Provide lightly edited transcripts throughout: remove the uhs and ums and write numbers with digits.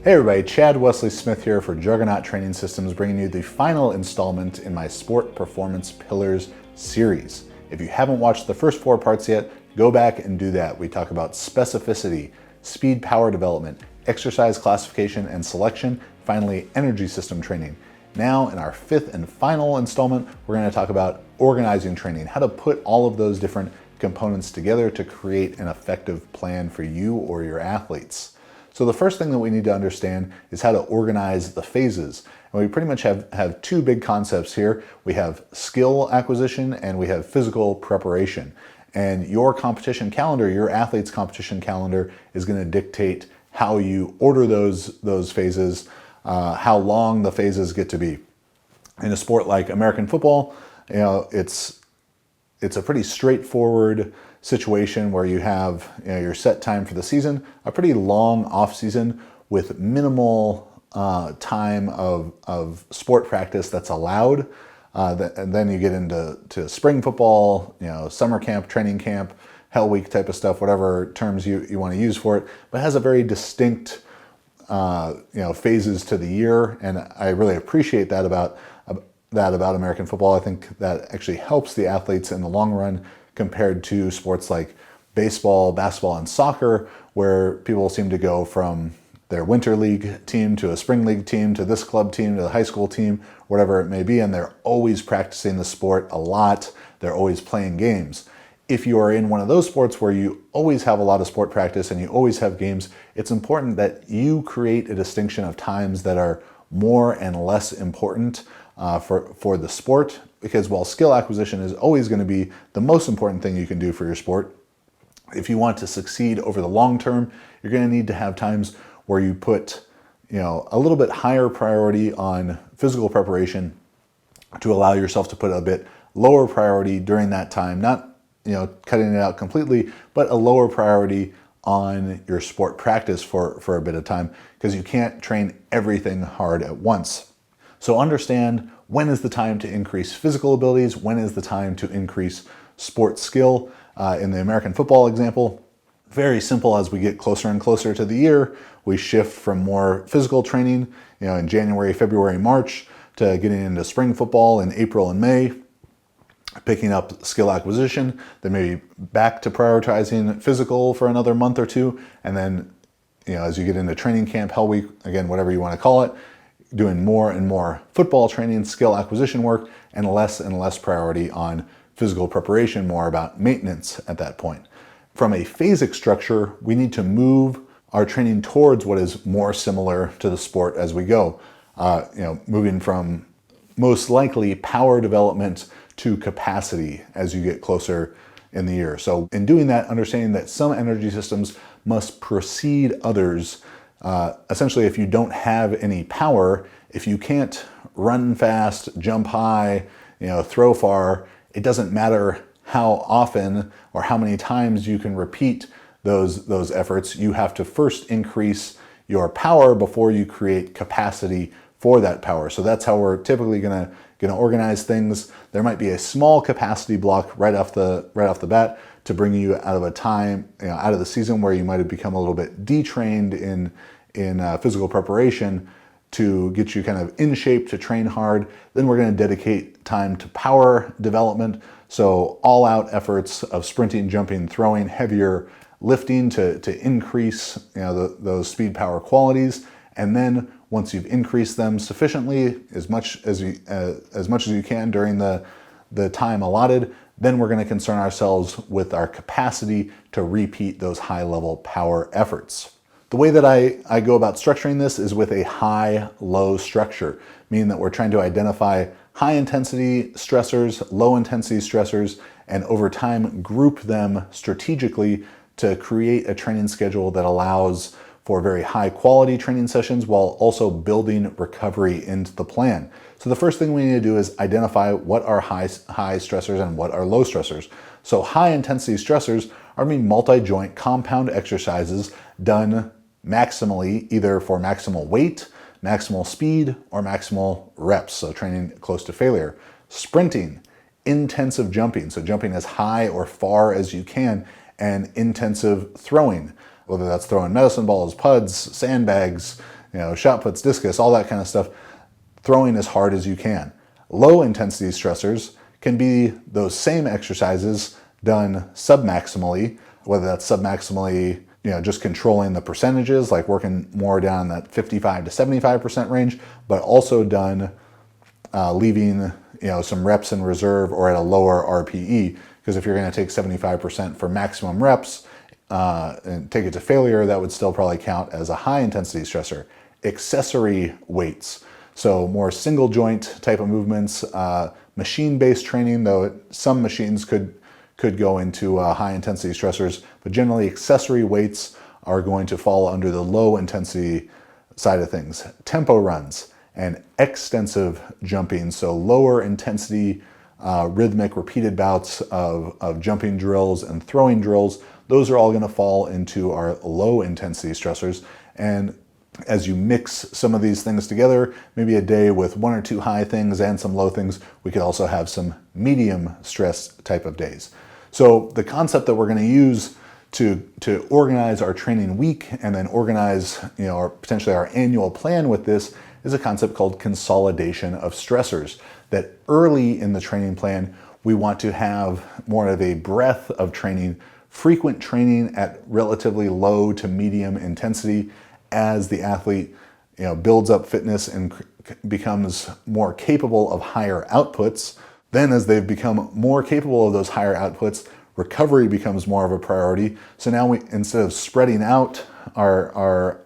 Hey everybody, Chad Wesley Smith here for Juggernaut Training Systems, bringing you the final installment in my Sport Performance Pillars series. If you haven't watched the first 4 parts yet, go back and do that. We talk about specificity, speed power development, exercise classification and selection, finally energy system training. Now in our 5th and final installment, we're going to talk about organizing training, how to put all of those different components together to create an effective plan for you or your athletes. So the first thing that we need to understand is how to organize the phases. And we pretty much have 2 big concepts here. We have skill acquisition and we have physical preparation. And your competition calendar, your athlete's competition calendar, is going to dictate how you order those phases, how long the phases get to be. In a sport like American football, it's a pretty straightforward situation where you have your set time for the season, a pretty long off season with minimal time of sport practice that's allowed. And then you get into spring football, summer camp, training camp, hell week type of stuff, whatever terms you want to use for it, but it has a very distinct phases to the year, and I really appreciate that about American football. I think that actually helps the athletes in the long run compared to sports like baseball, basketball, and soccer, where people seem to go from their winter league team to a spring league team to this club team to the high school team, whatever it may be, and they're always practicing the sport a lot. They're always playing games. If you are in one of those sports where you always have a lot of sport practice and you always have games, it's important that you create a distinction of times that are more and less important for the sport, because while skill acquisition is always going to be the most important thing you can do for your sport, if you want to succeed over the long term, you're going to need to have times where you put a little bit higher priority on physical preparation to allow yourself to put a bit lower priority during that time, not cutting it out completely, but a lower priority on your sport practice for a bit of time, because you can't train everything hard at once. So understand when is the time to increase physical abilities, when is the time to increase sport skill. In the American football example, very simple. As we get closer and closer to the year, we shift from more physical training, in January, February, March, to getting into spring football in April and May, picking up skill acquisition, then maybe back to prioritizing physical for another month or 2, and then as you get into training camp, hell week, again, whatever you want to call it, doing more and more football training, skill acquisition work, and less priority on physical preparation, more about maintenance at that point. From a phasic structure, we need to move our training towards what is more similar to the sport as we go. Moving from most likely power development to capacity as you get closer in the year. So in doing that, understanding that some energy systems must precede others. Essentially, if you don't have any power, if you can't run fast, jump high, throw far, it doesn't matter how often or how many times you can repeat those efforts. You have to first increase your power before you create capacity for that power. So that's how we're typically gonna organize things. There might be a small capacity block right off the bat to bring you out of a time, out of the season where you might have become a little bit detrained in physical preparation, to get you kind of in shape to train hard. Then we're going to dedicate time to power development. So all out efforts of sprinting, jumping, throwing, heavier lifting to increase those speed power qualities. And then once you've increased them sufficiently, as much as you can during the time allotted, then we're going to concern ourselves with our capacity to repeat those high level power efforts. The way that I go about structuring this is with a high-low structure, meaning that we're trying to identify high-intensity stressors, low-intensity stressors, and over time group them strategically to create a training schedule that allows for very high-quality training sessions while also building recovery into the plan. So the first thing we need to do is identify what are high stressors and what are low stressors. So high-intensity stressors are multi-joint compound exercises done maximally, either for maximal weight, maximal speed, or maximal reps, so training close to failure. Sprinting, intensive jumping, so jumping as high or far as you can, and intensive throwing, whether that's throwing medicine balls, puds, sandbags, shot puts, discus, all that kind of stuff, throwing as hard as you can. Low intensity stressors can be those same exercises done submaximally, whether that's submaximally, just controlling the percentages, like working more down that 55 to 75% range, but also done leaving some reps in reserve or at a lower RPE. Because if you're going to take 75% for maximum reps and take it to failure, that would still probably count as a high intensity stressor. Accessory weights, so more single joint type of movements, machine-based training, though some machines could go into high intensity stressors, but generally accessory weights are going to fall under the low intensity side of things. Tempo runs and extensive jumping, so lower intensity rhythmic repeated bouts of jumping drills and throwing drills, those are all going to fall into our low intensity stressors. And as you mix some of these things together, maybe a day with one or two high things and some low things, we could also have some medium stress type of days. So the concept that we're going to use to organize our training week and then organize, or potentially our annual plan with this is a concept called consolidation of stressors. That early in the training plan, we want to have more of a breadth of training, frequent training at relatively low to medium intensity as the athlete, builds up fitness and becomes more capable of higher outputs. Then as they've become more capable of those higher outputs, recovery becomes more of a priority. So now instead of spreading out our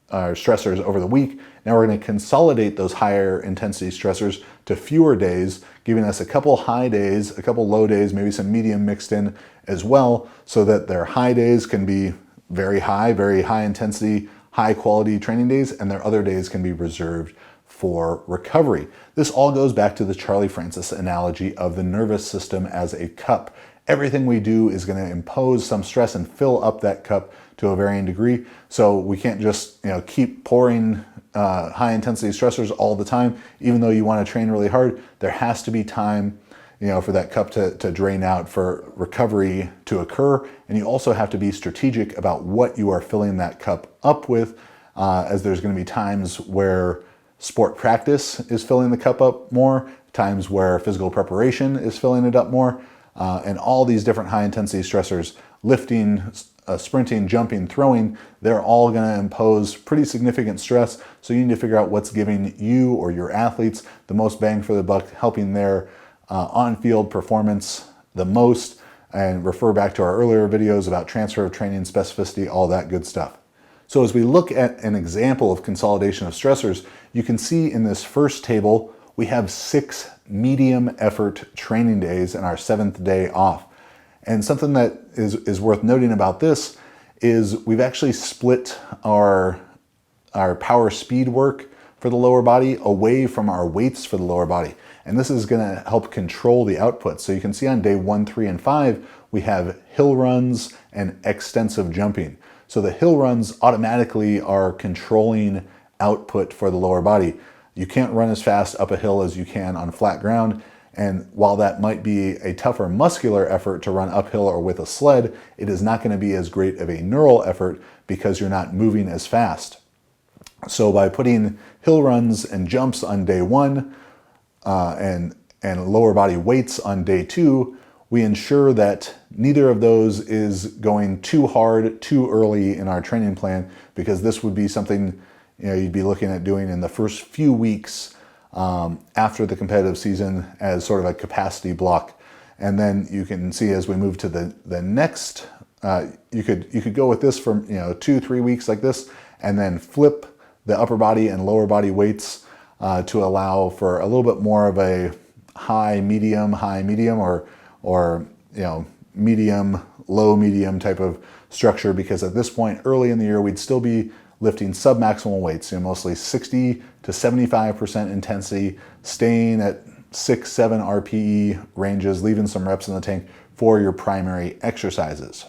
stressors over the week, now we're going to consolidate those higher intensity stressors to fewer days, giving us a couple high days, a couple low days, maybe some medium mixed in as well, so that their high days can be very high intensity, high quality training days, and their other days can be reserved for recovery. This all goes back to the Charlie Francis analogy of the nervous system as a cup. Everything we do is going to impose some stress and fill up that cup to a varying degree. So we can't just keep pouring high intensity stressors all the time. Even though you want to train really hard, there has to be time for that cup to drain out, for recovery to occur. And you also have to be strategic about what you are filling that cup up with, as there's going to be times where sport practice is filling the cup up more, times where physical preparation is filling it up more, and all these different high intensity stressors, lifting, sprinting, jumping, throwing, they're all going to impose pretty significant stress. So you need to figure out what's giving you or your athletes the most bang for the buck, helping their on-field performance the most, and refer back to our earlier videos about transfer of training, specificity, all that good stuff. So as we look at an example of consolidation of stressors, you can see in this first table, we have 6 medium effort training days and our 7th day off. And something that is worth noting about this is we've actually split our power speed work for the lower body away from our weights for the lower body. And this is going to help control the output. So you can see on day 1, 3, and 5, we have hill runs and extensive jumping. So the hill runs automatically are controlling output for the lower body. You can't run as fast up a hill as you can on flat ground. And while that might be a tougher muscular effort to run uphill or with a sled, it is not going to be as great of a neural effort because you're not moving as fast. So by putting hill runs and jumps on day 1 and lower body weights on day 2, we ensure that neither of those is going too hard too early in our training plan, because this would be something you'd be looking at doing in the first few weeks after the competitive season as sort of a capacity block. And then you can see as we move to the next, you could go with this for 2-3 weeks like this, and then flip the upper body and lower body weights to allow for a little bit more of a high medium, or medium, low medium type of structure, because at this point early in the year we'd still be lifting submaximal weights, mostly 60 to 75% intensity, staying at 6-7 RPE ranges, leaving some reps in the tank for your primary exercises.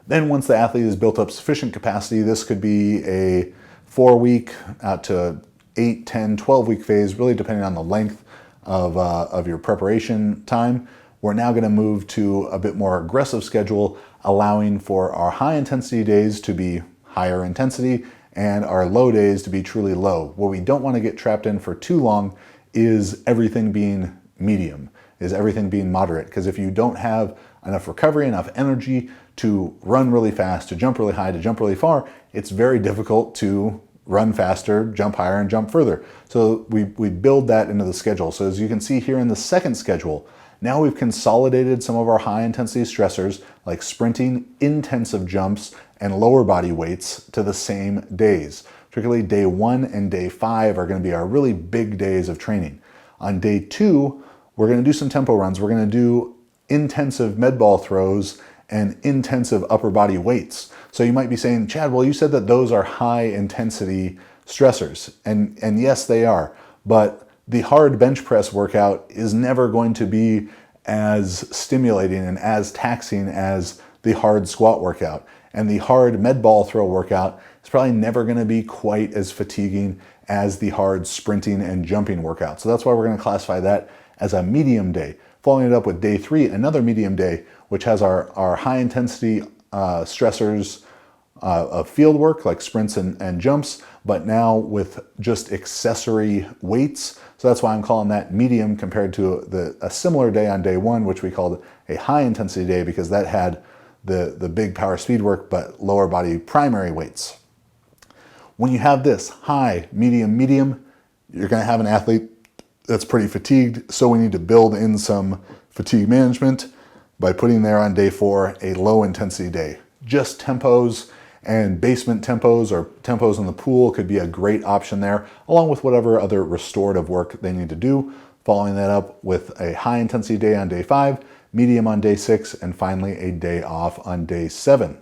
Then once the athlete has built up sufficient capacity, this could be a 4-week out to 8, 10, 12-week phase, really depending on the length of your preparation time. We're now going to move to a bit more aggressive schedule, allowing for our high intensity days to be higher intensity and our low days to be truly low. What we don't want to get trapped in for too long is everything being medium, is everything being moderate. Because if you don't have enough recovery, enough energy to run really fast, to jump really high, to jump really far, it's very difficult to run faster, jump higher, and jump further. So we build that into the schedule. So as you can see here in the second schedule, now we've consolidated some of our high intensity stressors like sprinting, intensive jumps, and lower body weights to the same days. Particularly day 1 and day 5 are going to be our really big days of training. On day 2, we're going to do some tempo runs. We're going to do intensive med ball throws and intensive upper body weights. So you might be saying, Chad, well, you said that those are high intensity stressors. And yes, they are. But the hard bench press workout is never going to be as stimulating and as taxing as the hard squat workout. And the hard med ball throw workout is probably never going to be quite as fatiguing as the hard sprinting and jumping workout. So that's why we're going to classify that as a medium day. Following it up with day 3, another medium day, which has our high intensity stressors of field work like sprints and jumps, but now with just accessory weights. So that's why I'm calling that medium compared to a similar day on day 1, which we called a high intensity day because that had the big power speed work, but lower body primary weights. When you have this high, medium, medium, you're going to have an athlete that's pretty fatigued. So we need to build in some fatigue management by putting there on day 4 a low intensity day. Just tempos and basement tempos or tempos in the pool could be a great option there, along with whatever other restorative work they need to do. Following that up with a high intensity day on day 5, medium on day 6, and finally a day off on day 7.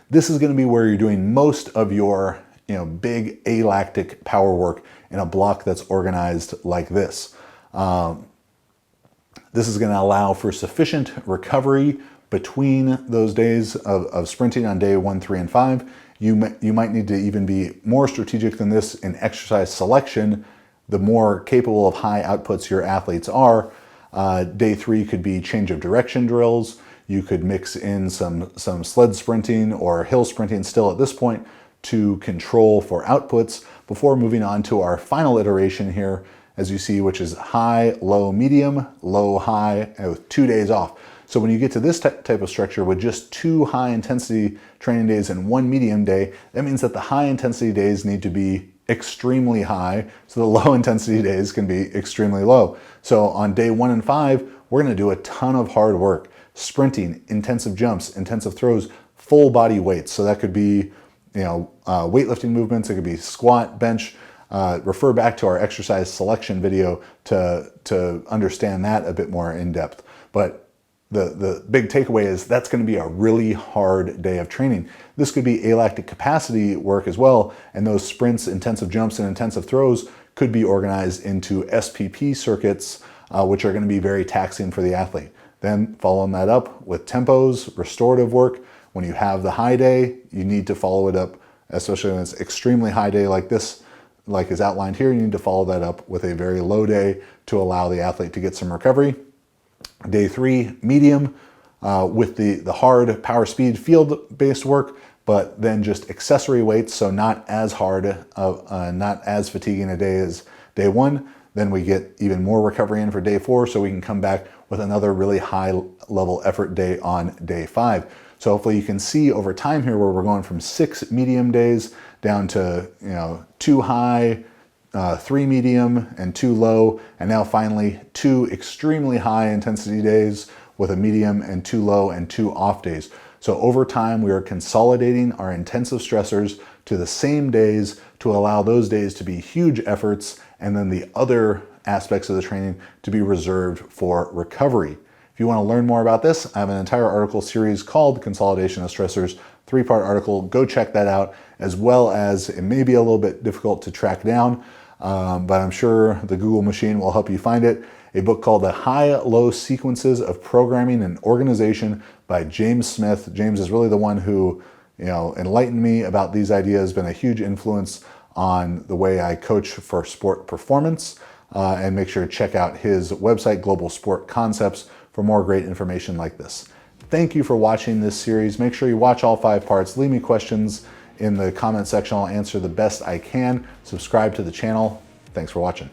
This is going to be where you're doing most of your big alactic power work in a block that's organized like this. This is going to allow for sufficient recovery between those days of sprinting on day 1, 3, and 5. You might need to even be more strategic than this in exercise selection. The more capable of high outputs your athletes are, day 3 could be change of direction drills. You could mix in some sled sprinting or hill sprinting still at this point to control for outputs before moving on to our final iteration here, as you see, which is high, low, medium, low, high, with 2 days off. So when you get to this type of structure with just 2 high intensity training days and 1 medium day, that means that the high intensity days need to be extremely high, so the low intensity days can be extremely low. So on day 1 and 5, we're going to do a ton of hard work, sprinting, intensive jumps, intensive throws, full body weights. So that could be weightlifting movements, it could be squat, bench. Refer back to our exercise selection video to understand that a bit more in depth. But the big takeaway is that's going to be a really hard day of training. This could be alactic capacity work as well, and those sprints, intensive jumps, and intensive throws could be organized into SPP circuits, which are going to be very taxing for the athlete. Then following that up with tempos, restorative work. When you have the high day, you need to follow it up, especially when it's extremely high day like this, like is outlined here. You need to follow that up with a very low day to allow the athlete to get some recovery. Day 3, medium, with the hard power speed field-based work, but then just accessory weights, so not as hard, not as fatiguing a day as day 1. Then we get even more recovery in for day 4, so we can come back with another really high level effort day on day 5. So hopefully you can see over time here where we're going from 6 medium days down to 2 high, 3 medium, and 2 low, and now finally 2 extremely high intensity days with a medium and 2 low and 2 off days. So over time we are consolidating our intensive stressors to the same days to allow those days to be huge efforts, and then the other aspects of the training to be reserved for recovery. If you want to learn more about this, I have an entire article series called Consolidation of Stressors, 3-part article. Go check that out, as well as it may be a little bit difficult to track down, but I'm sure the Google machine will help you find it. A book called The High-Low Sequences of Programming and Organization by James Smith. James is really the one who enlightened me about these ideas, been a huge influence on the way I coach for sport performance. And make sure to check out his website, Global Sport Concepts, for more great information like this. Thank you for watching this series. Make sure you watch all 5 parts. Leave me questions in the comment section. I'll answer the best I can. Subscribe to the channel. Thanks for watching.